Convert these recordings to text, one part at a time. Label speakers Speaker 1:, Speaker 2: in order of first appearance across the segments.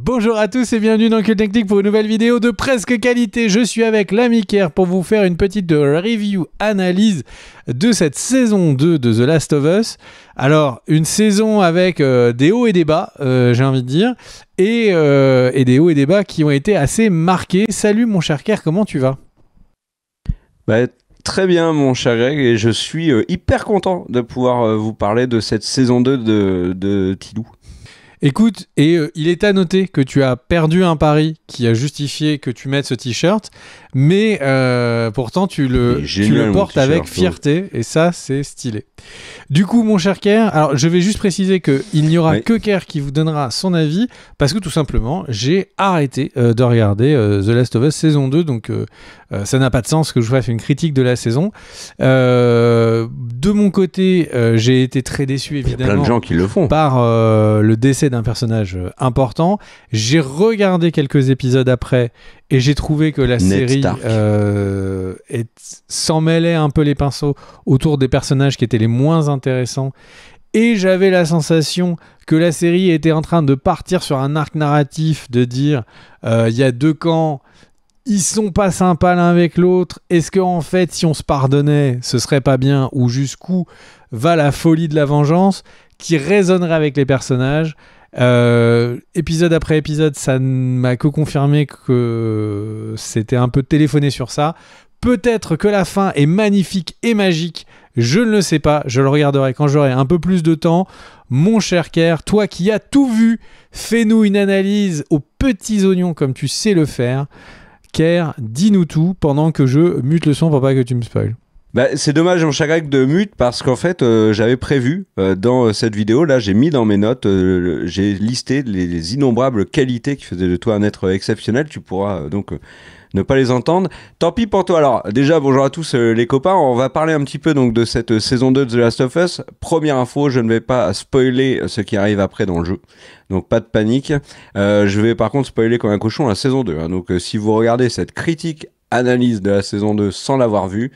Speaker 1: Bonjour à tous et bienvenue dans Cult Technique pour une nouvelle vidéo de presque qualité. Je suis avec l'ami Kerr pour vous faire une petite review analyse de cette saison 2 de The Last of Us. Alors, une saison avec des hauts et des bas, j'ai envie de dire, et des hauts et des bas qui ont été assez marqués. Salut mon cher Kerr, comment tu vas ?
Speaker 2: Très bien mon cher Greg, et je suis hyper content de pouvoir vous parler de cette saison 2 de Tidou.
Speaker 1: Écoute, il est à noter que tu as perdu un pari qui a justifié que tu mettes ce t-shirt, mais pourtant tu le portes avec fierté, et ça c'est stylé. Du coup mon cher Kerr, alors je vais juste préciser qu'il n'y aura que Kerr qui vous donnera son avis, parce que tout simplement j'ai arrêté de regarder The Last of Us saison 2, donc ça n'a pas de sens que je fasse une critique de la saison. De mon côté, j'ai été très déçu évidemment.
Speaker 2: Il y a plein de gens qui le font.
Speaker 1: Par le décès d'un personnage important. J'ai regardé quelques épisodes après et j'ai trouvé que la série s'en mêlait un peu les pinceaux autour des personnages qui étaient les moins intéressants. Et j'avais la sensation que la série était en train de partir sur un arc narratif, de dire il y a deux camps, ils sont pas sympas l'un avec l'autre, est-ce qu'en fait si on se pardonnait ce serait pas bien, ou jusqu'où va la folie de la vengeance qui résonnerait avec les personnages. Épisode après épisode, ça ne m'a que confirmé que c'était un peu téléphoné sur ça. Peut-être que la fin est magnifique et magique, je ne le sais pas, je le regarderai quand j'aurai un peu plus de temps. Mon cher Kerr, toi qui as tout vu, fais-nous une analyse aux petits oignons comme tu sais le faire. Kerr, dis-nous tout pendant que je mute le son pour pas que tu me spoiles.
Speaker 2: C'est dommage mon cher Greg de mute, parce qu'en fait j'avais prévu dans cette vidéo, là j'ai mis dans mes notes, j'ai listé les innombrables qualités qui faisaient de toi un être exceptionnel. Tu pourras donc ne pas les entendre. Tant pis pour toi. Alors déjà bonjour à tous les copains, on va parler un petit peu donc de cette saison 2 de The Last of Us. Première info, je ne vais pas spoiler ce qui arrive après dans le jeu, donc pas de panique. Je vais par contre spoiler comme un cochon la saison 2, hein. Donc si vous regardez cette critique analyse de la saison 2 sans l'avoir vue,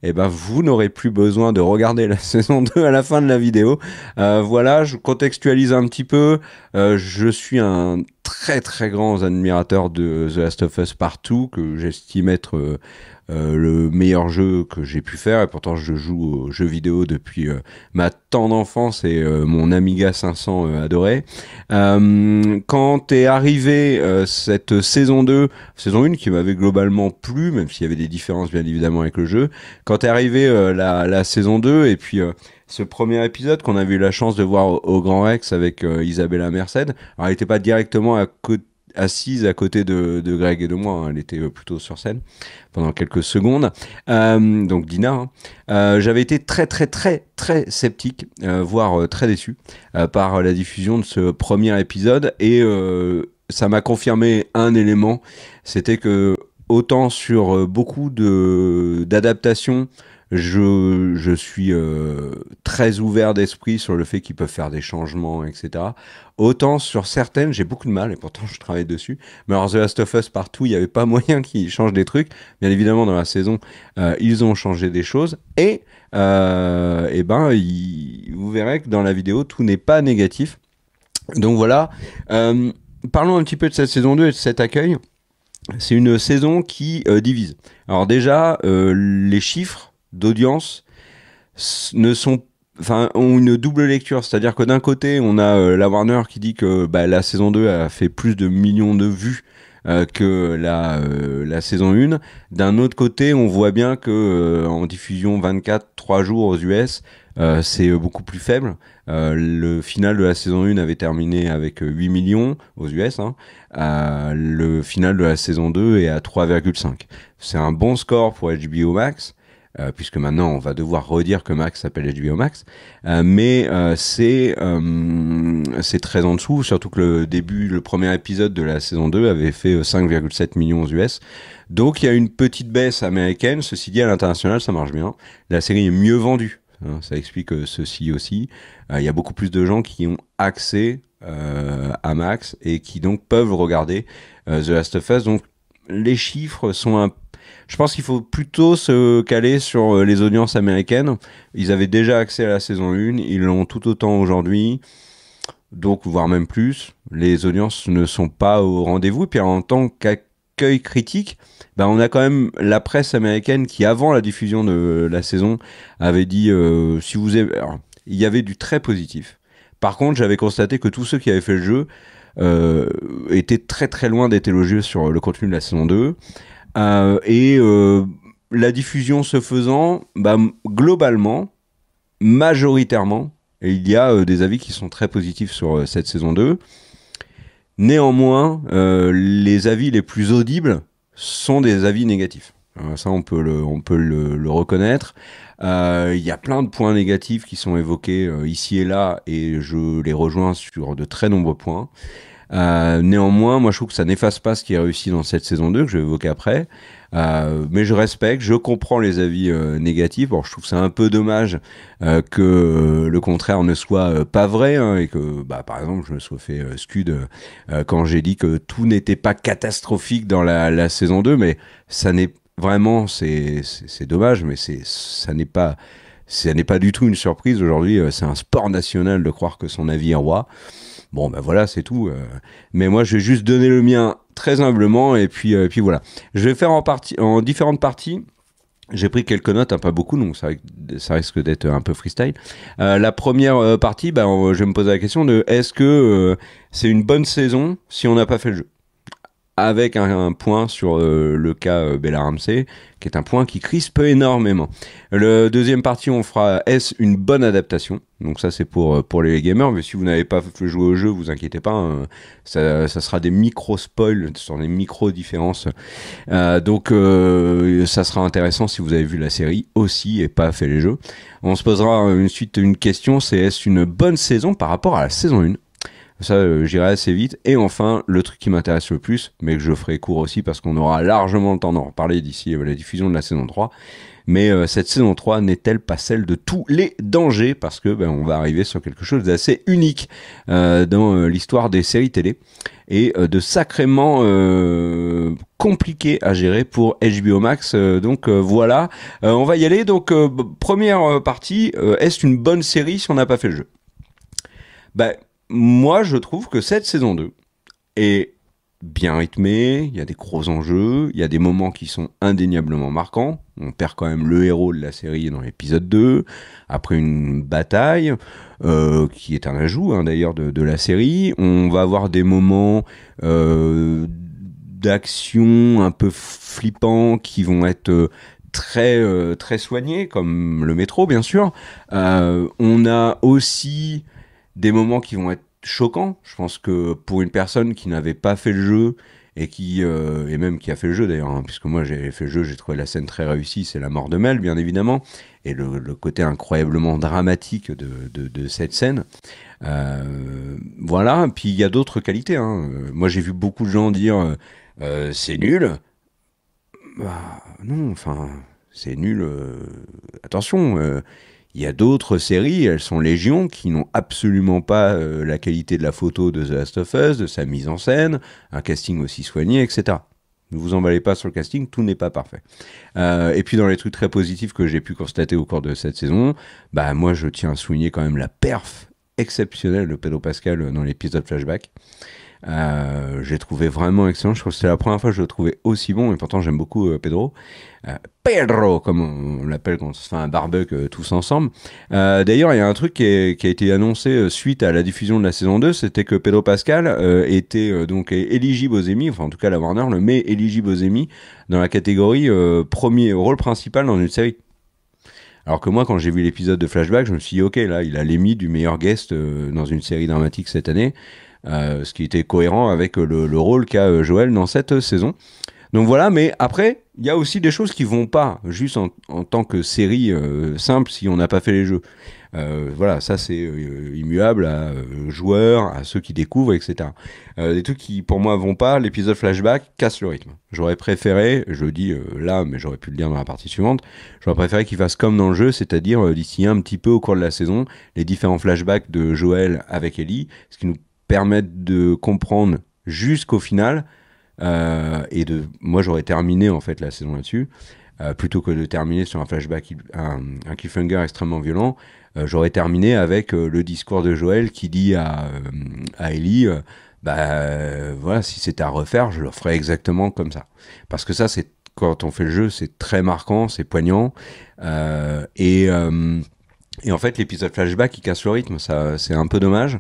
Speaker 2: et vous n'aurez plus besoin de regarder la saison 2 à la fin de la vidéo. Voilà, je contextualise un petit peu. Je suis un très très grand admirateur de The Last of Us Partout, que j'estime être le meilleur jeu que j'ai pu faire, et pourtant je joue aux jeux vidéo depuis ma tendre enfance et mon Amiga 500 adoré. Quand est arrivé cette saison 2, saison 1 qui m'avait globalement plu, même s'il y avait des différences bien évidemment avec le jeu, quand est arrivé la saison 2 et puis ce premier épisode qu'on avait eu la chance de voir au Grand Rex avec Isabella Merced, alors elle n'était pas directement assise à côté de Greg et de moi, hein. Elle était plutôt sur scène pendant quelques secondes, donc Dina, hein. J'avais été très très très très sceptique, voire très déçu par la diffusion de ce premier épisode, et ça m'a confirmé un élément, c'était que autant sur beaucoup d'adaptations, je suis très ouvert d'esprit sur le fait qu'ils peuvent faire des changements, etc. Autant sur certaines, j'ai beaucoup de mal, et pourtant je travaille dessus. Mais alors The Last of Us Partout, il n'y avait pas moyen qu'ils changent des trucs. Bien évidemment, dans la saison, ils ont changé des choses. Et vous verrez que dans la vidéo, tout n'est pas négatif. Donc voilà. Parlons un petit peu de cette saison 2 et de cet accueil. C'est une saison qui divise. Alors déjà, les chiffres d'audience ont une double lecture, c'est-à-dire que d'un côté on a la Warner qui dit que la saison 2 a fait plus de millions de vues que la saison 1. D'un autre côté on voit bien que en diffusion 3 jours aux US, c'est beaucoup plus faible. Le final de la saison 1 avait terminé avec 8 millions aux US, hein. Le final de la saison 2 est à 3,5. C'est un bon score pour HBO Max, puisque maintenant on va devoir redire que Max s'appelle HBO Max, mais c'est très en dessous, surtout que le premier épisode de la saison 2 avait fait 5,7 millions aux US. Donc il y a une petite baisse américaine. Ceci dit, à l'international ça marche bien, la série est mieux vendue, hein, ça explique ceci aussi. Il y a beaucoup plus de gens qui ont accès à Max et qui donc peuvent regarder The Last of Us. Donc les chiffres sont je pense qu'il faut plutôt se caler sur les audiences américaines. Ils avaient déjà accès à la saison 1, ils l'ont tout autant aujourd'hui. donc voire même plus. Les audiences ne sont pas au rendez-vous. Et puis en tant qu'accueil critique, ben, on a quand même la presse américaine qui, avant la diffusion de la saison, avait dit si vous avez... Alors, il y avait du très positif. Par contre, j'avais constaté que tous ceux qui avaient fait le jeu étaient très très loin d'être élogieux sur le contenu de la saison 2. La diffusion se faisant, bah, globalement, majoritairement, et il y a des avis qui sont très positifs sur cette saison 2. Néanmoins, les avis les plus audibles sont des avis négatifs. Ça, on peut le reconnaître. Il y a plein de points négatifs qui sont évoqués ici et là, et je les rejoins sur de très nombreux points. Néanmoins, moi je trouve que ça n'efface pas ce qui est réussi dans cette saison 2 que je vais évoquer après. Mais je respecte, je comprends les avis négatifs. Bon, je trouve ça un peu dommage que le contraire ne soit pas vrai, hein, et que, bah, par exemple, je me sois fait scud quand j'ai dit que tout n'était pas catastrophique dans la saison 2, mais ça n'est vraiment, c'est dommage, mais ça n'est pas du tout une surprise. Aujourd'hui, c'est un sport national de croire que son avis est roi. Bon, ben voilà, c'est tout. Mais moi, je vais juste donner le mien très humblement, et puis voilà. Je vais faire en différentes parties. J'ai pris quelques notes, hein, pas beaucoup, donc ça risque d'être un peu freestyle. La première partie, je vais me poser la question de est-ce que c'est une bonne saison si on n'a pas fait le jeu ? Avec un point sur le cas Bella Ramsey, qui est un point qui crispe énormément. Le deuxième partie, on fera est-ce une bonne adaptation ? Donc ça, c'est pour les gamers, mais si vous n'avez pas joué au jeu, vous inquiétez pas, hein, ça sera des micro-spoils sur des micro-différences. Donc ça sera intéressant si vous avez vu la série aussi et pas fait les jeux. On se posera ensuite une question, c'est est-ce une bonne saison par rapport à la saison 1 ? Ça, j'irai assez vite. Et enfin, le truc qui m'intéresse le plus, mais que je ferai court aussi parce qu'on aura largement le temps d'en reparler d'ici la diffusion de la saison 3. Mais cette saison 3 n'est-elle pas celle de tous les dangers ? Parce que on va arriver sur quelque chose d'assez unique dans l'histoire des séries télé et de sacrément compliqué à gérer pour HBO Max. Donc voilà, on va y aller. Donc première partie, est-ce une bonne série si on n'a pas fait le jeu ? Moi, je trouve que cette saison 2 est bien rythmée, il y a des gros enjeux, il y a des moments qui sont indéniablement marquants. On perd quand même le héros de la série dans l'épisode 2, après une bataille, qui est un ajout d'ailleurs de la série. On va avoir des moments d'action un peu flippants qui vont être très soignés, comme le métro bien sûr. On a aussi des moments qui vont être choquants. Je pense que pour une personne qui n'avait pas fait le jeu et et même qui a fait le jeu d'ailleurs, hein, puisque moi j'ai fait le jeu, j'ai trouvé la scène très réussie, c'est la mort de Mel bien évidemment, et le côté incroyablement dramatique de cette scène. Voilà, puis il y a d'autres qualités, hein. Moi j'ai vu beaucoup de gens dire c'est nul. Bah, non, enfin, c'est nul. Attention, il y a d'autres séries, elles sont légion, qui n'ont absolument pas la qualité de la photo de The Last of Us, de sa mise en scène, un casting aussi soigné, etc. Ne vous emballez pas sur le casting, tout n'est pas parfait. Et puis dans les trucs très positifs que j'ai pu constater au cours de cette saison, moi je tiens à souligner quand même la perf exceptionnelle de Pedro Pascal dans l'épisode Flashback. J'ai trouvé vraiment excellent. Je crois que c'était la première fois que je le trouvais aussi bon, et pourtant j'aime beaucoup Pedro. Pedro, comme on l'appelle quand on se fait un barbecue tous ensemble. D'ailleurs, il y a un truc qui a été annoncé suite à la diffusion de la saison 2, c'était que Pedro Pascal était donc éligible aux Emmy, enfin en tout cas la Warner le met éligible aux Emmy dans la catégorie premier rôle principal dans une série. Alors que moi, quand j'ai vu l'épisode de Flashback, je me suis dit, ok, là, il a l'Emmy du meilleur guest dans une série dramatique cette année. Ce qui était cohérent avec le rôle qu'a Joël dans cette saison. Donc voilà, mais après, il y a aussi des choses qui vont pas, juste en tant que série simple, si on n'a pas fait les jeux. Voilà, ça c'est immuable à joueurs, à ceux qui découvrent, etc. Des trucs qui, pour moi, vont pas. L'épisode Flashback casse le rythme. J'aurais préféré, je le dis là, mais j'aurais pu le dire dans la partie suivante, j'aurais préféré qu'il fasse comme dans le jeu, c'est-à-dire d'ici un petit peu au cours de la saison, les différents flashbacks de Joël avec Ellie, ce qui nous permettre de comprendre jusqu'au final moi j'aurais terminé en fait la saison là-dessus, plutôt que de terminer sur un flashback, un cliffhanger extrêmement violent, j'aurais terminé avec le discours de Joël qui dit à Ellie, voilà, si c'était à refaire, je le ferais exactement comme ça. Parce que ça, c'est quand on fait le jeu, c'est très marquant, c'est poignant, et en fait, l'épisode flashback, il casse le rythme, ça, c'est un peu dommage.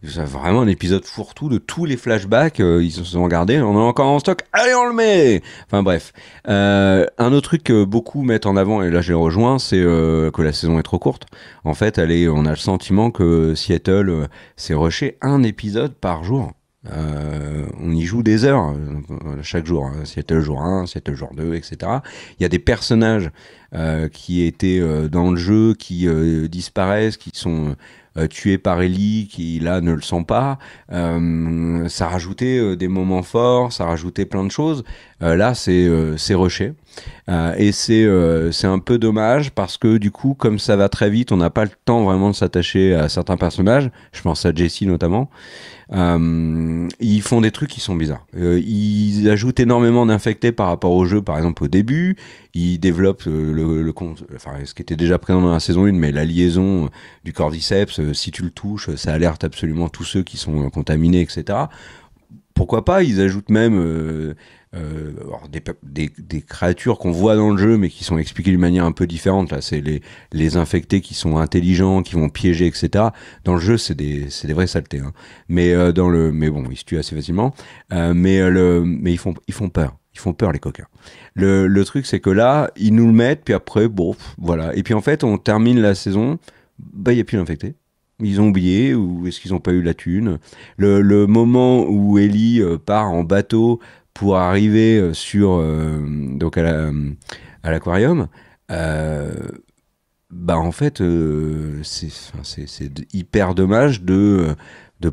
Speaker 2: C'est vraiment un épisode fourre-tout de tous les flashbacks, ils se sont regardés, on en a encore en stock, allez on le met. Enfin bref, un autre truc que beaucoup mettent en avant, et là je les rejoins, c'est que la saison est trop courte. En fait, on a le sentiment que Seattle s'est rushé un épisode par jour. On y joue des heures chaque jour, hein. Seattle jour 1, Seattle jour 2, etc. Il y a des personnages qui étaient dans le jeu, qui disparaissent, qui sont tués par Ellie, qui là ne le sont pas. Ça rajoutait des moments forts, ça rajoutait plein de choses. Là, c'est rushé. Et c'est un peu dommage parce que du coup, comme ça va très vite, on n'a pas le temps vraiment de s'attacher à certains personnages. Je pense à Jessie notamment. Ils font des trucs qui sont bizarres. Ils ajoutent énormément d'infectés par rapport au jeu, par exemple au début. Ils développent ce qui était déjà présent dans la saison 1, mais la liaison du cordyceps, si tu le touches, ça alerte absolument tous ceux qui sont contaminés, etc. Pourquoi pas, ils ajoutent même des créatures qu'on voit dans le jeu, mais qui sont expliquées d'une manière un peu différente. Là, c'est les infectés qui sont intelligents, qui vont piéger, etc. Dans le jeu, c'est des vraies saletés. Hein. Mais bon, ils se tuent assez facilement. Mais ils font peur. Ils font peur, les coquins. Le truc, c'est que là, ils nous le mettent, puis après, bon, voilà. Et puis en fait, on termine la saison, il n'y a plus d'infectés. Ils ont oublié, ou est-ce qu'ils n'ont pas eu la thune. Le moment où Ellie part en bateau pour arriver donc à l'aquarium, en fait, c'est hyper dommage de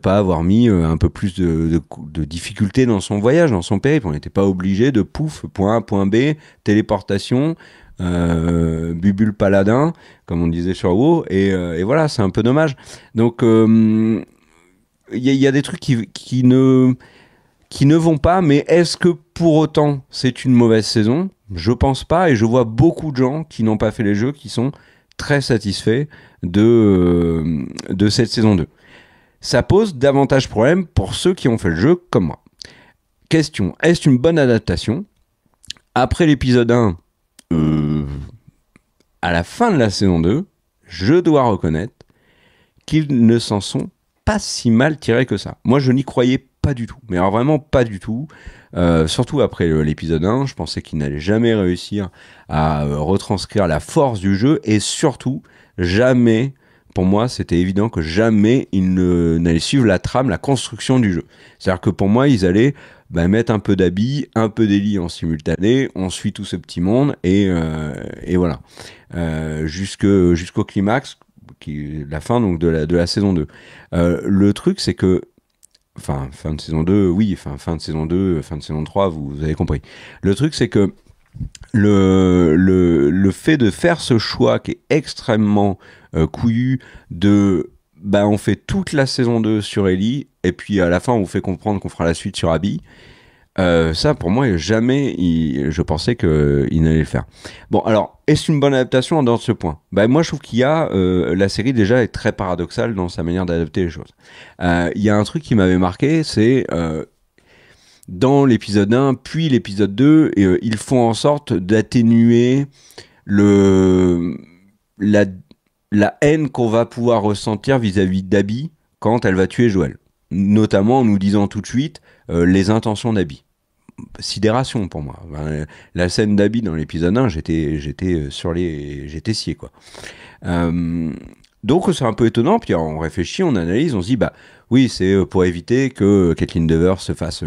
Speaker 2: pas avoir mis un peu plus de difficulté dans son voyage, dans son périple. On n'était pas obligé de pouf, point A, point B, téléportation, bubule paladin, comme on disait sur WoW, et voilà, c'est un peu dommage. Donc, il y a des trucs qui ne vont pas, mais est-ce que pour autant c'est une mauvaise saison ? Je pense pas, et je vois beaucoup de gens qui n'ont pas fait les jeux qui sont très satisfaits de cette saison 2. Ça pose davantage de problèmes pour ceux qui ont fait le jeu comme moi. Question, est-ce une bonne adaptation ? Après l'épisode 1, à la fin de la saison 2, je dois reconnaître qu'ils ne s'en sont pas si mal tirés que ça. Moi, je n'y croyais pas du tout, mais alors vraiment pas du tout. Surtout après l'épisode 1, je pensais qu'ils n'allaient jamais réussir à retranscrire la force du jeu, et surtout, jamais, pour moi, c'était évident que jamais ils n'allaient suivre la trame, la construction du jeu. C'est-à-dire que pour moi, ils allaient mettre un peu d'Abby, un peu d'Ellie en simultané, on suit tout ce petit monde, et voilà. Jusqu'au climax, qui est la fin donc, de la saison 2. Le truc, c'est que fin de saison 2, oui, fin de saison 2, fin de saison 3, vous avez compris. Le truc, c'est que le fait de faire ce choix qui est extrêmement couillu on fait toute la saison 2 sur Ellie, et puis à la fin on vous fait comprendre qu'on fera la suite sur Abby, ça pour moi jamais je pensais qu'il n'allait le faire. Bon, alors est-ce une bonne adaptation en dehors de ce point ? Moi je trouve qu'il y a la série déjà est très paradoxale dans sa manière d'adapter les choses. Il y a un truc qui m'avait marqué, c'est dans l'épisode 1 puis l'épisode 2, ils font en sorte d'atténuer la haine qu'on va pouvoir ressentir vis-à-vis d'Abby quand elle va tuer Joël. Notamment en nous disant tout de suite les intentions d'Abby. Sidération pour moi. La scène d'Abby dans l'épisode 1, j'étais scié, quoi. Donc c'est un peu étonnant, puis on réfléchit, on analyse, on se dit oui, c'est pour éviter que Caitlin Dever se fasse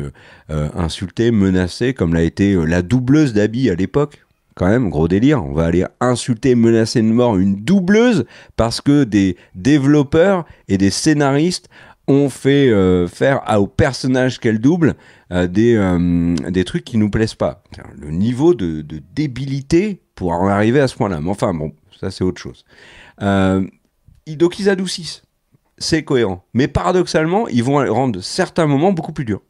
Speaker 2: insulter, menacer, comme l'a été la doubleuse d'Abby à l'époque. Quand même, gros délire, on va aller insulter, menacer de mort une doubleuse parce que des développeurs et des scénaristes ont fait faire au personnage qu'elle double des trucs qui nous plaisent pas. Le niveau de débilité pour en arriver à ce point-là. Mais enfin, bon, ça c'est autre chose. Donc ils adoucissent. C'est cohérent. Mais paradoxalement, ils vont rendre certains moments beaucoup plus durs.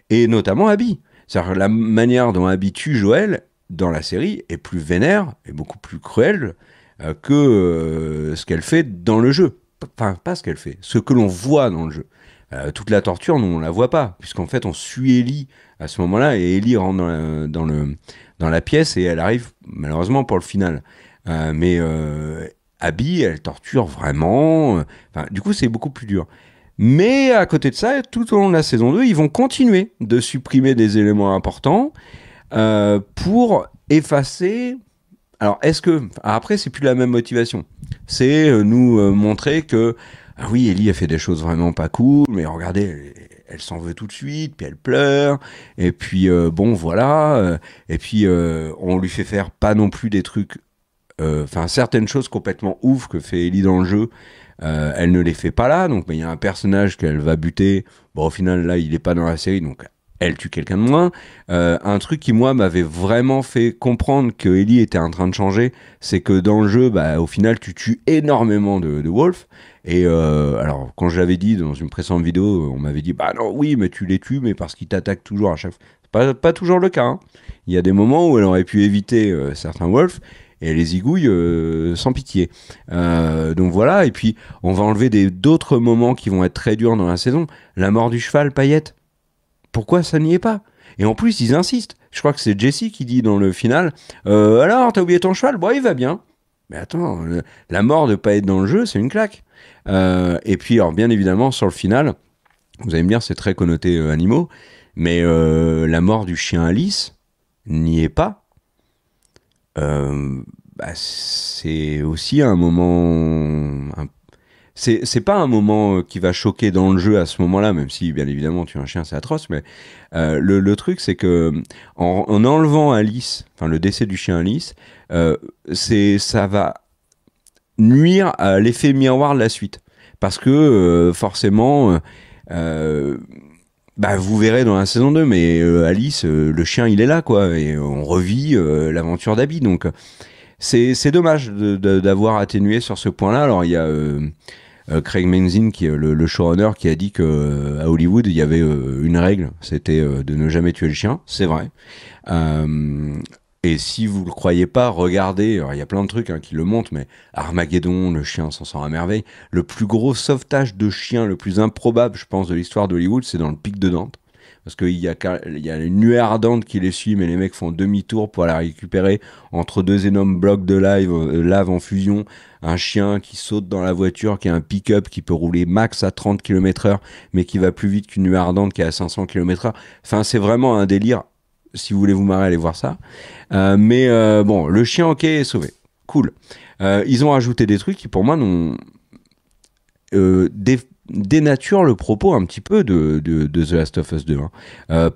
Speaker 2: Et notamment Abby. C'est-à-dire la manière dont Abby tue Joël, dans la série, est plus vénère et beaucoup plus cruelle que ce qu'elle fait dans le jeu. Enfin, pas ce qu'elle fait, ce que l'on voit dans le jeu. Toute la torture, nous, on la voit pas, puisqu'en fait, on suit Ellie à ce moment-là, et Ellie rentre dans la pièce, et elle arrive, malheureusement, pour le final. Mais Abby, elle torture vraiment. Enfin, du coup, c'est beaucoup plus dur. Mais à côté de ça, tout au long de la saison 2, ils vont continuer de supprimer des éléments importants pour effacer... Alors, après, c'est plus la même motivation. C'est nous montrer que, ah oui, Ellie a fait des choses vraiment pas cool, mais regardez, elle s'en veut tout de suite, puis elle pleure, et puis bon, voilà, et puis on lui fait faire pas non plus des trucs, enfin, certaines choses complètement ouf que fait Ellie dans le jeu, elle ne les fait pas là, donc il y a un personnage qu'elle va buter, bon, au final, là, il est pas dans la série, donc elle tue quelqu'un de moins. Un truc qui, moi, m'avait vraiment fait comprendre que Ellie était en train de changer, c'est que dans le jeu, au final, tu tues énormément de Wolf. Et alors, quand je l'avais dit dans une précédente vidéo, on m'avait dit, bah non, oui, mais tu les tues, mais parce qu'ils t'attaquent toujours à chaque fois. C'est pas toujours le cas. Hein. Il y a des moments où elle aurait pu éviter certains Wolf, et elle les zigouille sans pitié. Donc voilà, et puis on va enlever d'autres moments qui vont être très durs dans la saison. La mort du cheval, Paillette. Pourquoi ça n'y est pas? Et en plus, ils insistent. Je crois que c'est Jesse qui dit dans le final alors, t'as oublié ton cheval? Bon, il va bien. Mais attends, la mort de pas être dans le jeu, c'est une claque. Et puis, alors, bien évidemment, sur le final, vous allez me dire, c'est très connoté animaux, mais la mort du chien Alice n'y est pas. C'est aussi un moment c'est pas un moment qui va choquer dans le jeu à ce moment-là, même si bien évidemment tu es un chien, c'est atroce, mais le truc c'est que en enlevant Alice, enfin le décès du chien Alice, ça va nuire à l'effet miroir de la suite, parce que forcément vous verrez dans la saison 2, mais Alice, le chien il est là quoi, et on revit l'aventure d'Abby, donc c'est dommage d'avoir atténué sur ce point-là. Alors il y a Craig Mazin, qui est le showrunner, qui a dit que à Hollywood il y avait une règle, c'était de ne jamais tuer le chien. C'est vrai. Et si vous le croyez pas, regardez. Alors il y a plein de trucs qui le montrent, mais Armageddon, le chien s'en sort à merveille. Le plus gros sauvetage de chien, le plus improbable, je pense, de l'histoire d'Hollywood, c'est dans le Pic de Dante. Parce qu'il y a une nuée ardente qui les suit, mais les mecs font demi-tour pour la récupérer entre deux énormes blocs de lave en fusion. Un chien qui saute dans la voiture, qui a un pick-up qui peut rouler max à 30 km/h, mais qui va plus vite qu'une nuée ardente qui est à 500 km/h. Enfin, c'est vraiment un délire. Si vous voulez vous marrer, allez voir ça. Mais bon, le chien, ok, est sauvé. Cool. Ils ont rajouté des trucs qui, pour moi, dénature le propos un petit peu de The Last of Us 2.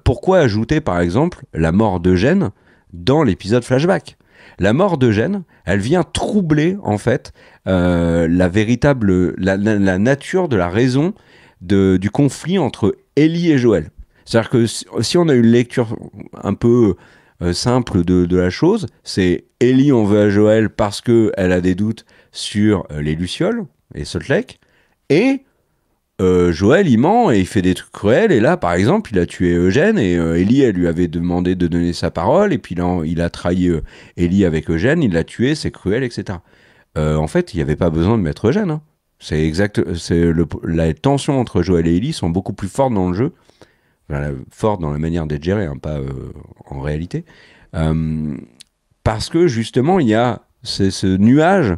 Speaker 2: Pourquoi ajouter par exemple la mort d'Eugène dans l'épisode flashback? La mort d'Eugène, elle vient troubler en fait la nature de la raison du conflit entre Ellie et Joël. C'est-à-dire que si on a une lecture un peu simple de la chose, c'est Ellie en veut à Joël parce qu'elle a des doutes sur les Lucioles et Salt Lake, et Joël il ment et il fait des trucs cruels, et là par exemple il a tué Eugène, et Ellie elle lui avait demandé de donner sa parole, et puis là il a trahi Ellie avec Eugène, il l'a tué, c'est cruel, etc. En fait il n'y avait pas besoin de mettre Eugène, hein. C'est exact, la tension entre Joël et Ellie sont beaucoup plus fortes dans le jeu, fortes dans la manière d'être gérée, hein, pas en réalité, parce que justement il y a ce nuage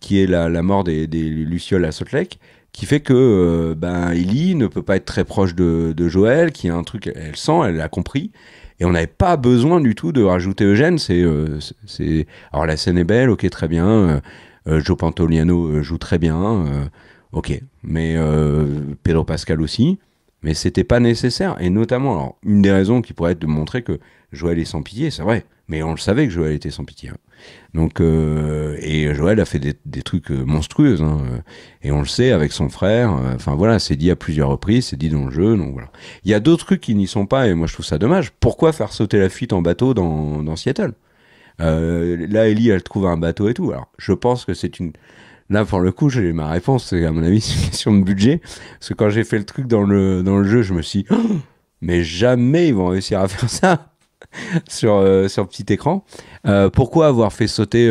Speaker 2: qui est la mort des Lucioles à Salt Lake, qui fait que Ellie ne peut pas être très proche de Joël, qui a un truc, elle sent, elle l'a compris, et on n'avait pas besoin du tout de rajouter Eugène. Alors la scène est belle, ok, très bien, Joe Pantoliano joue très bien, ok, mais Pedro Pascal aussi, mais c'était pas nécessaire, et notamment, alors, une des raisons qui pourrait être de montrer que Joël est sans pitié, c'est vrai, mais on le savait que Joël était sans pitié, hein. Donc, et Joël a fait des trucs monstrueux, hein, et on le sait avec son frère. Enfin voilà, c'est dit à plusieurs reprises, c'est dit dans le jeu. Donc voilà. Il y a d'autres trucs qui n'y sont pas, et moi je trouve ça dommage. Pourquoi faire sauter la fuite en bateau dans Seattle? Là, Ellie, elle trouve un bateau et tout. Alors, je pense que c'est une. Là, pour le coup, j'ai ma réponse. C'est à mon avis, c'est une question de budget. Parce que quand j'ai fait le truc dans le jeu, je me suis dit, oh, mais jamais ils vont réussir à faire ça. sur petit écran. Pourquoi avoir fait sauter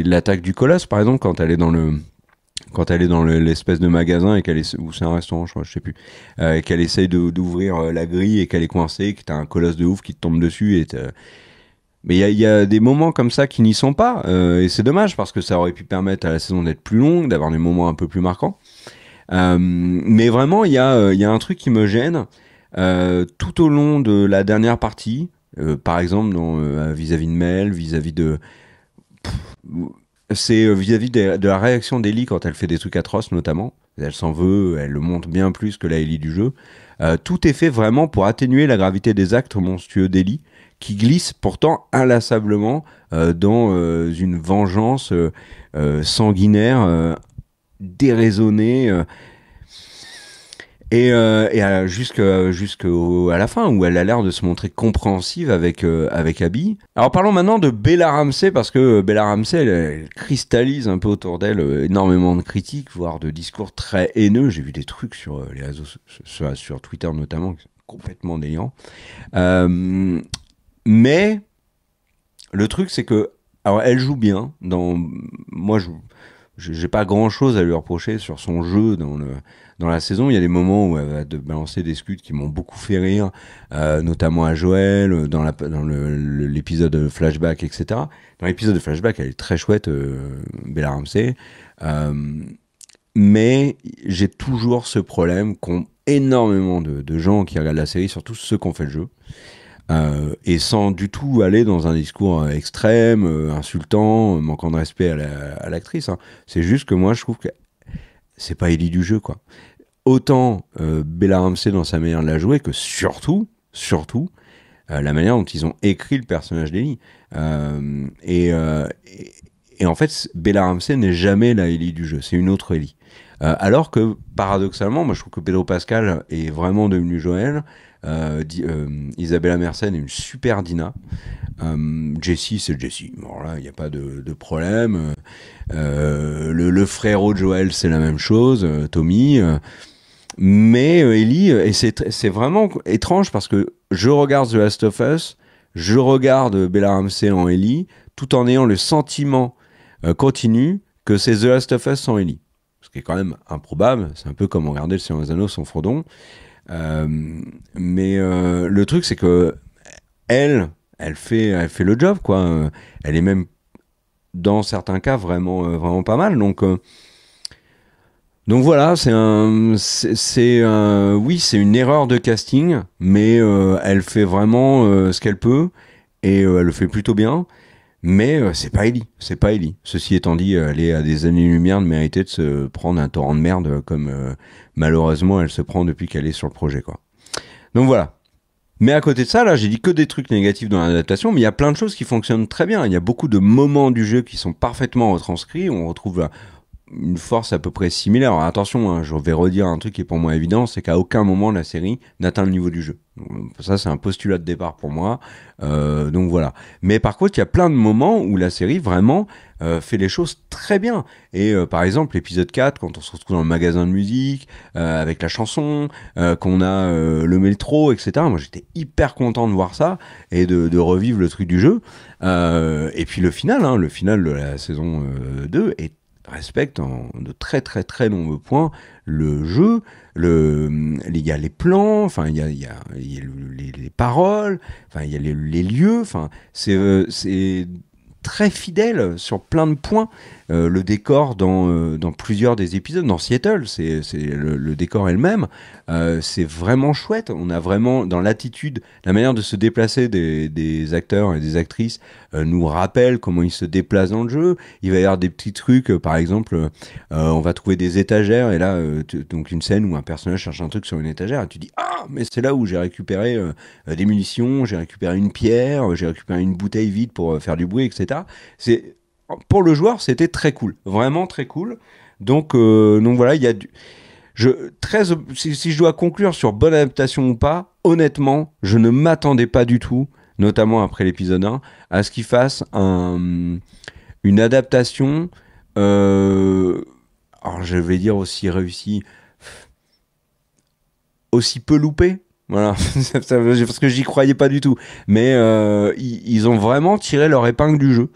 Speaker 2: l'attaque du colosse, par exemple, quand elle est dans l'espèce de magasin et qu'elle ou c'est un restaurant, je crois, je sais plus, et qu'elle essaye d'ouvrir la grille et qu'elle est coincée, que t'as un colosse de ouf qui te tombe dessus mais il y a des moments comme ça qui n'y sont pas, et c'est dommage parce que ça aurait pu permettre à la saison d'être plus longue, d'avoir des moments un peu plus marquants. Mais vraiment, il y a un truc qui me gêne tout au long de la dernière partie, par exemple vis-à-vis de Mel, vis-à-vis de vis-à-vis de la réaction d'Ellie quand elle fait des trucs atroces, notamment. Elle s'en veut, elle le montre bien plus que la Ellie du jeu. Tout est fait vraiment pour atténuer la gravité des actes monstrueux d'Ellie, qui glisse pourtant inlassablement dans une vengeance sanguinaire, déraisonnée. Jusqu'à la fin, où elle a l'air de se montrer compréhensive avec Abby. Alors parlons maintenant de Bella Ramsey, parce que Bella Ramsey, elle cristallise un peu autour d'elle énormément de critiques, voire de discours très haineux. J'ai vu des trucs sur les réseaux, sur Twitter notamment, qui sont complètement délirants. Mais le truc, c'est que, alors elle joue bien. Moi, j'ai pas grand chose à lui reprocher sur son jeu dans la saison. Il y a des moments où elle va balancer des scuds qui m'ont beaucoup fait rire, notamment à Joël, dans l'épisode de Flashback, etc. Dans l'épisode de Flashback, elle est très chouette, Bella Ramsey. Mais j'ai toujours ce problème qu'ont énormément de gens qui regardent la série, surtout ceux qui ont fait le jeu. Et sans du tout aller dans un discours extrême, insultant, manquant de respect à l'actrice. Hein. C'est juste que moi, je trouve que c'est pas Ellie du jeu, quoi. Autant Bella Ramsey dans sa manière de la jouer que surtout, la manière dont ils ont écrit le personnage d'Ellie. Et en fait, Bella Ramsey n'est jamais la Ellie du jeu, c'est une autre Ellie. Alors que, paradoxalement, moi je trouve que Pedro Pascal est vraiment devenu Joël. Isabella Mersenne est une super Dina. Jessie, c'est Jessie. Bon, là, il n'y a pas de problème. Le frérot de Joël, c'est la même chose, Tommy. Mais Ellie, et c'est vraiment étrange parce que je regarde The Last of Us, je regarde Bella Ramsey en Ellie, tout en ayant le sentiment continu que c'est The Last of Us sans Ellie. Ce qui est quand même improbable. C'est un peu comme regarder le Seigneur des Anneaux sans Frodon. Mais le truc, c'est que elle fait le job, quoi. Elle est même, dans certains cas, vraiment pas mal. Donc voilà, oui, c'est une erreur de casting, mais elle fait vraiment ce qu'elle peut et elle le fait plutôt bien. Mais c'est pas Ellie. Ceci étant dit, elle est à des années-lumière de mériter de se prendre un torrent de merde comme malheureusement elle se prend depuis qu'elle est sur le projet, quoi. Donc voilà. Mais à côté de ça, là, j'ai dit que des trucs négatifs dans l'adaptation, mais il y a plein de choses qui fonctionnent très bien. Il y a beaucoup de moments du jeu qui sont parfaitement retranscrits. On retrouve une force à peu près similaire. Alors, attention, hein, je vais redire un truc qui est pour moi évident, c'est qu'à aucun moment la série n'atteint le niveau du jeu. Donc, ça, c'est un postulat de départ pour moi. Donc voilà. Mais par contre, il y a plein de moments où la série vraiment fait les choses très bien. Et par exemple, l'épisode 4, quand on se retrouve dans le magasin de musique, avec la chanson, qu'on a le métro, etc. Moi, j'étais hyper content de voir ça et de revivre le truc du jeu. Et puis le final de la saison 2 respecte de très très très nombreux points le jeu, il y a les plans, enfin il y a les paroles, enfin il y a les lieux, enfin c'est très fidèle sur plein de points. Le décor dans plusieurs des épisodes, dans Seattle, c'est le décor est le même. C'est vraiment chouette. On a vraiment, dans l'attitude, la manière de se déplacer des acteurs et des actrices nous rappelle comment ils se déplacent dans le jeu. Il va y avoir des petits trucs, par exemple, on va trouver des étagères, et là, donc une scène où un personnage cherche un truc sur une étagère, et tu dis « Ah, mais c'est là où j'ai récupéré des munitions, j'ai récupéré une pierre, j'ai récupéré une bouteille vide pour faire du bruit, etc. » Pour le joueur, c'était très cool, vraiment très cool. Donc voilà, il y a si je dois conclure sur bonne adaptation ou pas, honnêtement, je ne m'attendais pas du tout, notamment après l'épisode 1, à ce qu'il fasse une adaptation, alors je vais dire aussi réussie, aussi peu loupée. Voilà, parce que j'y croyais pas du tout. Mais ils ont vraiment tiré leur épingle du jeu.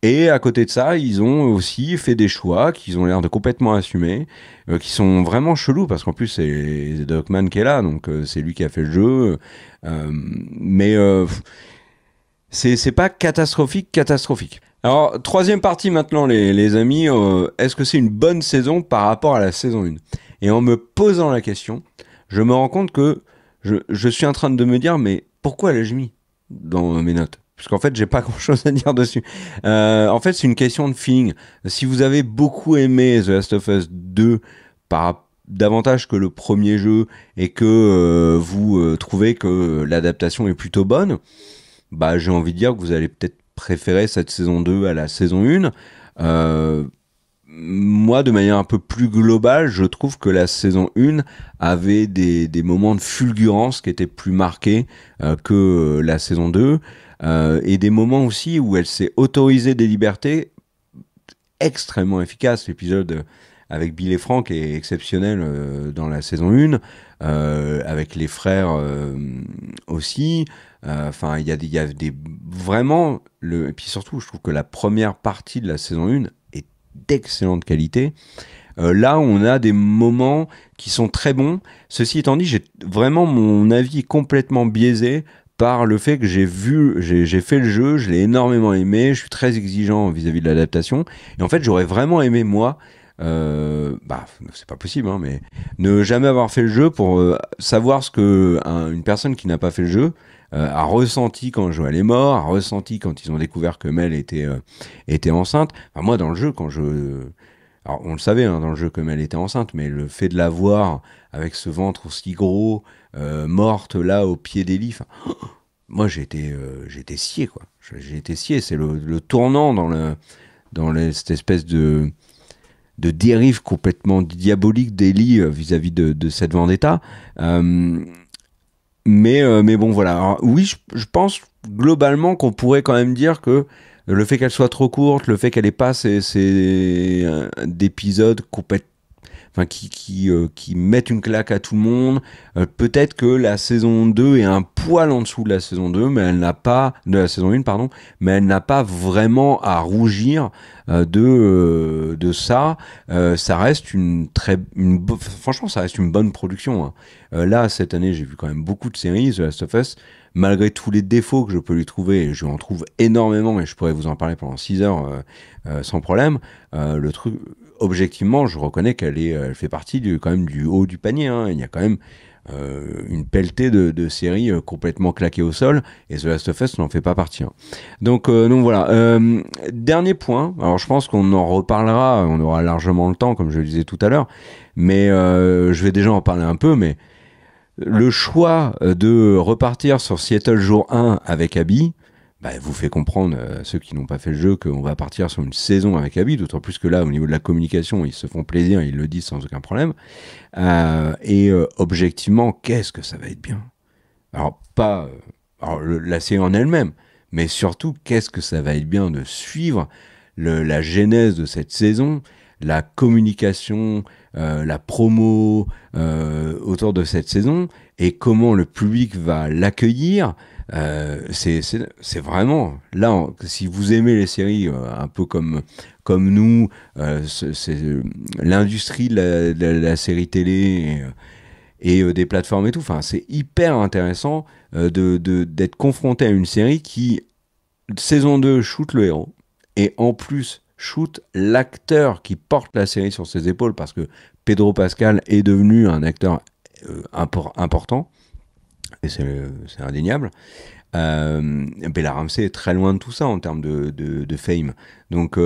Speaker 2: Et à côté de ça, ils ont aussi fait des choix qu'ils ont l'air de complètement assumer, qui sont vraiment chelous, parce qu'en plus, c'est Duckman qui est là, donc c'est lui qui a fait le jeu. Mais c'est pas catastrophique. Alors, troisième partie maintenant, les amis, est-ce que c'est une bonne saison par rapport à la saison 1? Et en me posant la question, je me rends compte que je suis en train de me dire, mais pourquoi l'ai-je mis dans mes notes? Parce qu'en fait, j'ai pas grand-chose à dire dessus. En fait, c'est une question de feeling. Si vous avez beaucoup aimé The Last of Us 2 davantage que le premier jeu et que vous trouvez que l'adaptation est plutôt bonne, bah, j'ai envie de dire que vous allez peut-être préférer cette saison 2 à la saison 1. Moi, de manière un peu plus globale, je trouve que la saison 1 avait des moments de fulgurance qui étaient plus marqués que la saison 2, et des moments aussi où elle s'est autorisée des libertés extrêmement efficaces. L'épisode avec Bill et Frank est exceptionnel dans la saison 1, avec les frères aussi. Enfin, il y a des vraiment et puis surtout, je trouve que la première partie de la saison 1 est d'excellente qualité. Là, on a des moments qui sont très bons. Ceci étant dit, j'ai vraiment mon avis complètement biaisé par le fait que j'ai fait le jeu, je l'ai énormément aimé, je suis très exigeant vis-à-vis de l'adaptation. Et en fait, j'aurais vraiment aimé, moi, c'est pas possible, hein, mais ne jamais avoir fait le jeu pour savoir ce que une personne qui n'a pas fait le jeu a ressenti quand Joël est mort, a ressenti quand ils ont découvert que Mel était enceinte. Enfin, moi, dans le jeu, alors, on le savait hein, dans le jeu que Mel était enceinte, mais le fait de la voir avec ce ventre aussi gros, morte là au pied des lits, moi j'ai été scié, quoi. J'ai été scié. C'est le tournant cette espèce de dérive complètement diabolique d'Ellie vis-à-vis de cette vendetta. Mais bon, voilà. Alors, oui, je pense globalement qu'on pourrait quand même dire que le fait qu'elle soit trop courte, le fait qu'elle ait pas d'épisodes qui mettent une claque à tout le monde, peut-être que la saison 2 est un poil en dessous de la saison 2, mais elle n'a pas, de la saison 1, pardon, mais elle n'a pas vraiment à rougir de ça. Ça reste franchement, ça reste une bonne production, hein. Là, cette année, j'ai vu quand même beaucoup de séries, The Last of Us, malgré tous les défauts que je peux lui trouver, et je en trouve énormément, et je pourrais vous en parler pendant 6 heures sans problème. Le truc, objectivement, je reconnais elle fait partie quand même du haut du panier, hein. Il y a quand même une pelletée de séries complètement claquées au sol, et The Last of Us n'en fait pas partie, hein. Donc voilà. Dernier point, alors je pense qu'on en reparlera, on aura largement le temps, comme je le disais tout à l'heure, mais je vais déjà en parler un peu, mais le choix de repartir sur Seattle jour 1 avec Abby, vous fait comprendre, ceux qui n'ont pas fait le jeu, qu'on va partir sur une saison avec Abby, d'autant plus que là, au niveau de la communication, ils se font plaisir, ils le disent sans aucun problème. Objectivement, qu'est-ce que ça va être bien. Alors, la série en elle-même, mais surtout, qu'est-ce que ça va être bien de suivre la genèse de cette saison, la communication, la promo autour de cette saison, et comment le public va l'accueillir. C'est vraiment là, si vous aimez les séries un peu comme nous, c'est l'industrie de la série télé et des plateformes et tout. Enfin, c'est hyper intéressant d'être confronté à une série qui, saison 2, shoot le héros, et en plus shoot l'acteur qui porte la série sur ses épaules, parce que Pedro Pascal est devenu un acteur important, et c'est indéniable. Bella Ramsey est très loin de tout ça en termes de fame. Donc,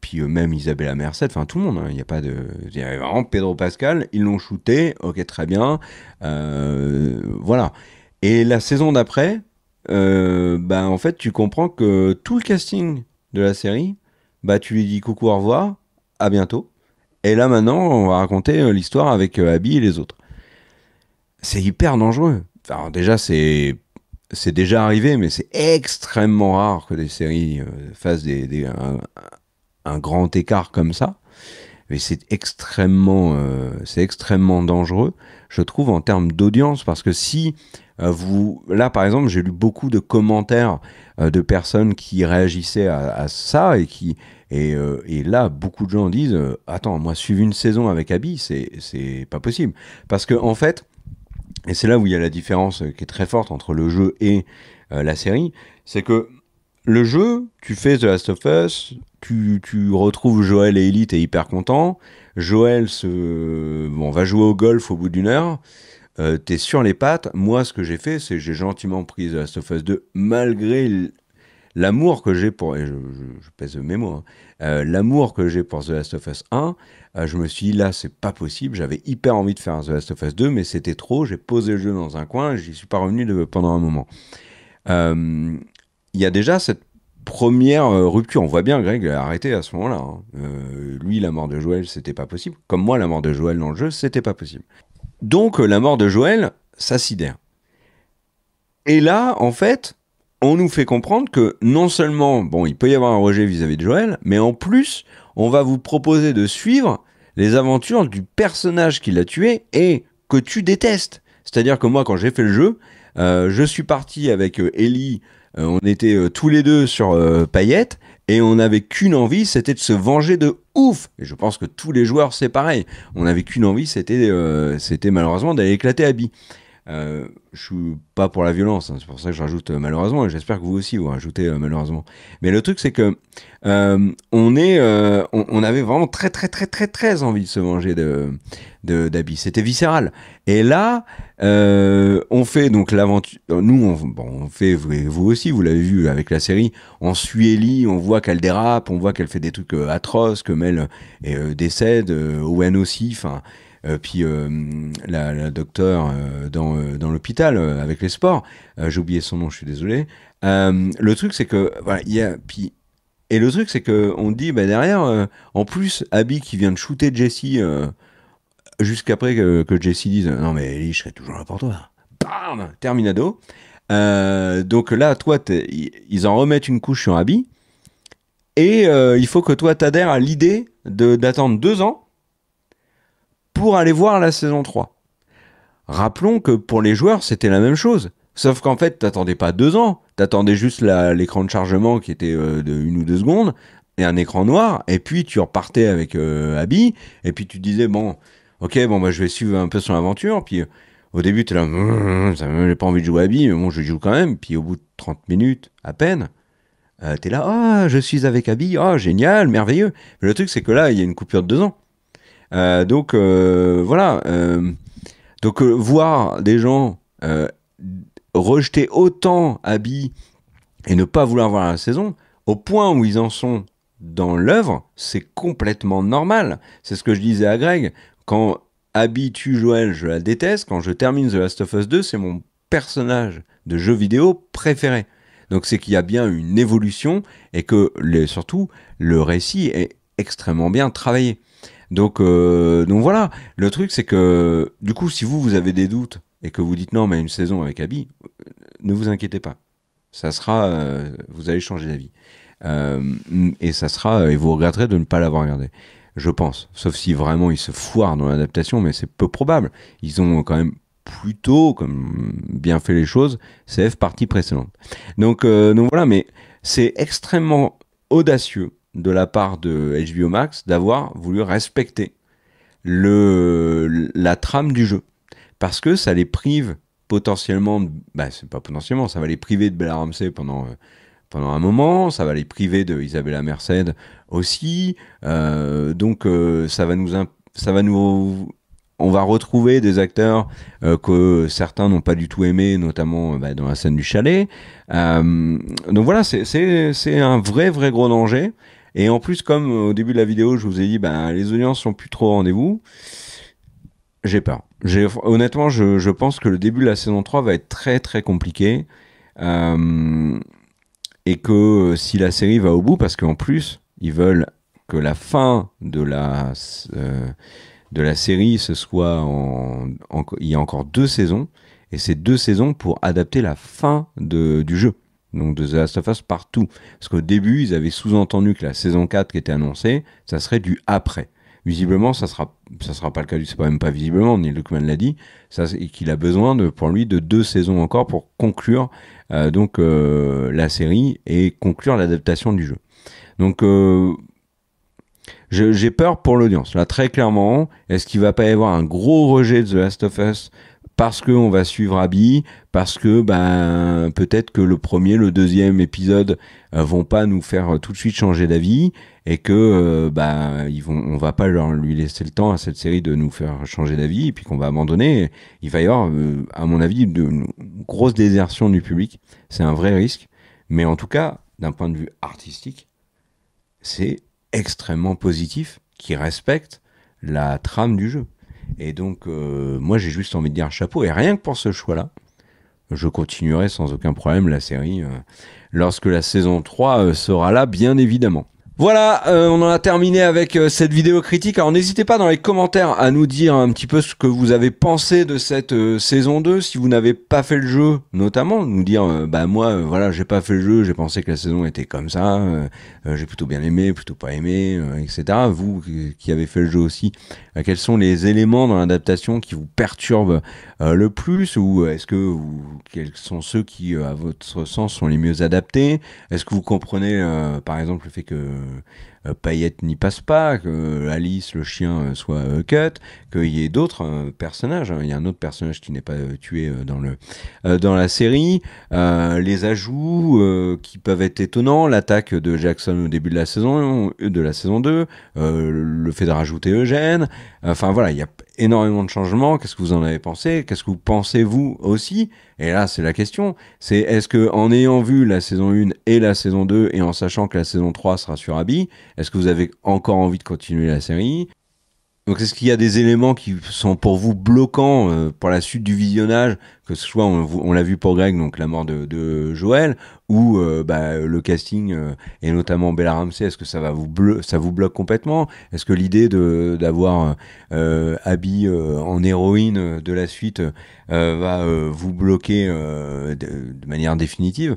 Speaker 2: puis même Isabella Merced, enfin tout le monde, hein, il n'y a pas de. Il y a vraiment Pedro Pascal, ils l'ont shooté, ok, très bien. Voilà. Et la saison d'après, en fait, tu comprends que tout le casting de la série, tu lui dis coucou, au revoir, à bientôt. Et là maintenant, on va raconter l'histoire avec Abby et les autres. C'est hyper dangereux. Alors déjà, c'est déjà arrivé, mais c'est extrêmement rare que des séries fassent un grand écart comme ça. mais c'est extrêmement dangereux, je trouve, en termes d'audience, parce que si là, par exemple, j'ai lu beaucoup de commentaires de personnes qui réagissaient à ça et là, beaucoup de gens disent attends, moi, suivre une saison avec Abby, c'est pas possible. Parce que, en fait, et c'est là où il y a la différence qui est très forte entre le jeu et la série, c'est que le jeu, tu fais The Last of Us, tu retrouves Joël et Ellie, t'es hyper content. Joël va jouer au golf au bout d'une heure. T'es sur les pattes. Moi, ce que j'ai fait, c'est que j'ai gentiment pris The Last of Us 2, malgré l'amour que j'ai pour... Et je pèse mes mots. Hein, l'amour que j'ai pour The Last of Us 1, je me suis dit, là, c'est pas possible. J'avais hyper envie de faire The Last of Us 2, mais c'était trop. J'ai posé le jeu dans un coin et j'y suis pas revenu pendant un moment. Il y a déjà cette première rupture. On voit bien, Greg a arrêté à ce moment-là. Hein. Lui, la mort de Joël, c'était pas possible. Comme moi, la mort de Joël dans le jeu, c'était pas possible. Donc, la mort de Joël, ça sidère. Et là, en fait, on nous fait comprendre que non seulement, bon, il peut y avoir un rejet vis-à-vis de Joël, mais en plus, on va vous proposer de suivre les aventures du personnage qui l'a tué et que tu détestes. C'est-à-dire que moi, quand j'ai fait le jeu, je suis parti avec Ellie, on était tous les deux sur Payette, et on n'avait qu'une envie, c'était de se venger de ouf. Et je pense que tous les joueurs, c'est pareil. On n'avait qu'une envie, c'était malheureusement d'aller éclater Abby. Je suis pas pour la violence, hein, c'est pour ça que je rajoute malheureusement, et j'espère que vous aussi vous rajoutez malheureusement. Mais le truc, c'est que on avait vraiment très très très très très envie de se venger d'Abby. C'était viscéral. Et là, on fait donc l'aventure. Nous, on fait, vous aussi, vous l'avez vu avec la série. On suit Ellie, on voit qu'elle dérape, on voit qu'elle fait des trucs atroces, que Mel décède, Owen aussi. Enfin. Puis la docteure dans l'hôpital avec les sports, j'ai oublié son nom, je suis désolé. Le truc, c'est que voilà, et le truc, c'est que on dit derrière, en plus, Abby qui vient de shooter Jesse jusqu'après que Jesse dise non mais Ellie, je serai toujours là pour toi. Bam, terminado. Donc là, toi, ils en remettent une couche sur Abby et il faut que toi t'adhères à l'idée d'attendre 2 ans pour aller voir la saison 3. Rappelons que pour les joueurs, c'était la même chose. Sauf qu'en fait, t'attendais pas 2 ans. T'attendais juste l'écran de chargement qui était de 1 ou 2 secondes et un écran noir. Et puis, tu repartais avec Abby. Et puis, tu disais, bon, ok, je vais suivre un peu son aventure. Puis, au début, t'es là, j'ai pas envie de jouer Abby, mais bon, je joue quand même. Puis, au bout de 30 minutes, à peine, t'es là, je suis avec Abby. Génial, merveilleux. Mais le truc, c'est que là, il y a une coupure de 2 ans. Donc voilà. Donc voir des gens rejeter autant Abby et ne pas vouloir voir la saison, au point où ils en sont dans l'œuvre, c'est complètement normal. C'est ce que je disais à Greg. Quand Abby tue Joël, je la déteste. Quand je termine The Last of Us 2, c'est mon personnage de jeu vidéo préféré. Donc c'est qu'il y a bien une évolution et que surtout le récit est extrêmement bien travaillé. Donc voilà, le truc c'est que du coup si vous avez des doutes et que vous dites non mais une saison avec Abby, ne vous inquiétez pas, ça sera, vous allez changer d'avis et ça sera et vous regretterez de ne pas l'avoir regardé, je pense, sauf si vraiment ils se foirent dans l'adaptation, mais c'est peu probable. Ils ont quand même plutôt comme bien fait les choses, CF partie précédente. Donc voilà, mais c'est extrêmement audacieux de la part de HBO Max d'avoir voulu respecter la trame du jeu. Parce que ça les prive potentiellement, c'est pas potentiellement, ça va les priver de Bella Ramsey pendant un moment, ça va les priver de Isabella Merced aussi, donc ça va nous on va retrouver des acteurs que certains n'ont pas du tout aimés, notamment dans la scène du chalet. Donc voilà, c'est un vrai gros danger. Et en plus, comme au début de la vidéo, je vous ai dit, les audiences sont plus trop au rendez-vous, j'ai peur. Honnêtement, je pense que le début de la saison 3 va être très très compliqué. Et que si la série va au bout, parce qu'en plus, ils veulent que la fin de la série, ce soit il y a encore 2 saisons, et c'est 2 saisons pour adapter la fin du jeu. Donc de The Last of Us partout. Parce qu'au début, ils avaient sous-entendu que la saison 4 qui était annoncée, ça serait du après. Visiblement, ça sera pas le cas. C'est pas même pas visiblement. Neil Druckmann l'a dit. Et qu'il a besoin pour lui de 2 saisons encore pour conclure la série et conclure l'adaptation du jeu. Donc j'ai peur pour l'audience. Là, très clairement, est-ce qu'il va pas y avoir un gros rejet de The Last of Us parce qu'on va suivre Abby, parce que peut-être que le premier, le deuxième épisode vont pas nous faire tout de suite changer d'avis et que on va pas lui laisser le temps à cette série de nous faire changer d'avis et puis qu'on va abandonner. Il va y avoir, à mon avis, une grosse désertion du public. C'est un vrai risque. Mais en tout cas, d'un point de vue artistique, c'est extrêmement positif, qui respecte la trame du jeu. Et donc, moi, j'ai juste envie de dire chapeau. Et rien que pour ce choix-là, je continuerai sans aucun problème la série lorsque la saison 3 sera là, bien évidemment. Voilà, on en a terminé avec cette vidéo critique. Alors n'hésitez pas dans les commentaires à nous dire un petit peu ce que vous avez pensé de cette saison 2. Si vous n'avez pas fait le jeu, notamment, nous dire, moi, voilà, j'ai pas fait le jeu, j'ai pensé que la saison était comme ça, j'ai plutôt bien aimé, plutôt pas aimé, etc. Vous qui avez fait le jeu aussi, quels sont les éléments dans l'adaptation qui vous perturbent le plus, ou quels sont ceux qui, à votre sens, sont les mieux adaptés? Est-ce que vous comprenez, par exemple, le fait que Payette n'y passe pas, que Alice, le chien, soit cut, qu'il y ait d'autres personnages. Il y a un autre personnage qui n'est pas tué dans la série. Les ajouts qui peuvent être étonnants, l'attaque de Jackson au début de la saison 2, le fait de rajouter Eugène. Enfin voilà, il y a énormément de changements. Qu'est-ce que vous en avez pensé? Qu'est-ce que vous pensez vous aussi? Et là, c'est la question. C'est est-ce que en ayant vu la saison 1 et la saison 2 et en sachant que la saison 3 sera sur Abby, est-ce que vous avez encore envie de continuer la série? Donc est-ce qu'il y a des éléments qui sont pour vous bloquants pour la suite du visionnage, que ce soit on l'a vu pour Greg, donc la mort de Joël, ou le casting et notamment Bella Ramsey, est-ce que ça vous bloque complètement? Est-ce que l'idée d'avoir Abby en héroïne de la suite va vous bloquer de manière définitive?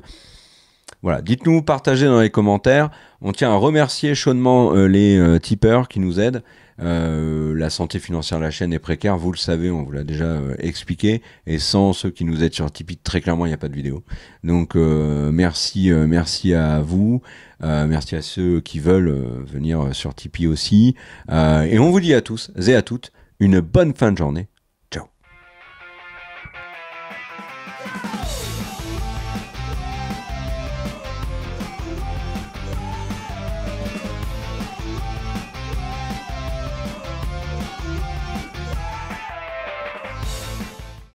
Speaker 2: Voilà, dites-nous, partagez dans les commentaires. On tient à remercier chaudement les tipeurs qui nous aident. La santé financière de la chaîne est précaire, vous le savez, on vous l'a déjà expliqué. Et sans ceux qui nous aident sur Tipeee, très clairement, il n'y a pas de vidéo. Donc merci à vous. Merci à ceux qui veulent venir sur Tipeee aussi. Et on vous dit à tous et à toutes une bonne fin de journée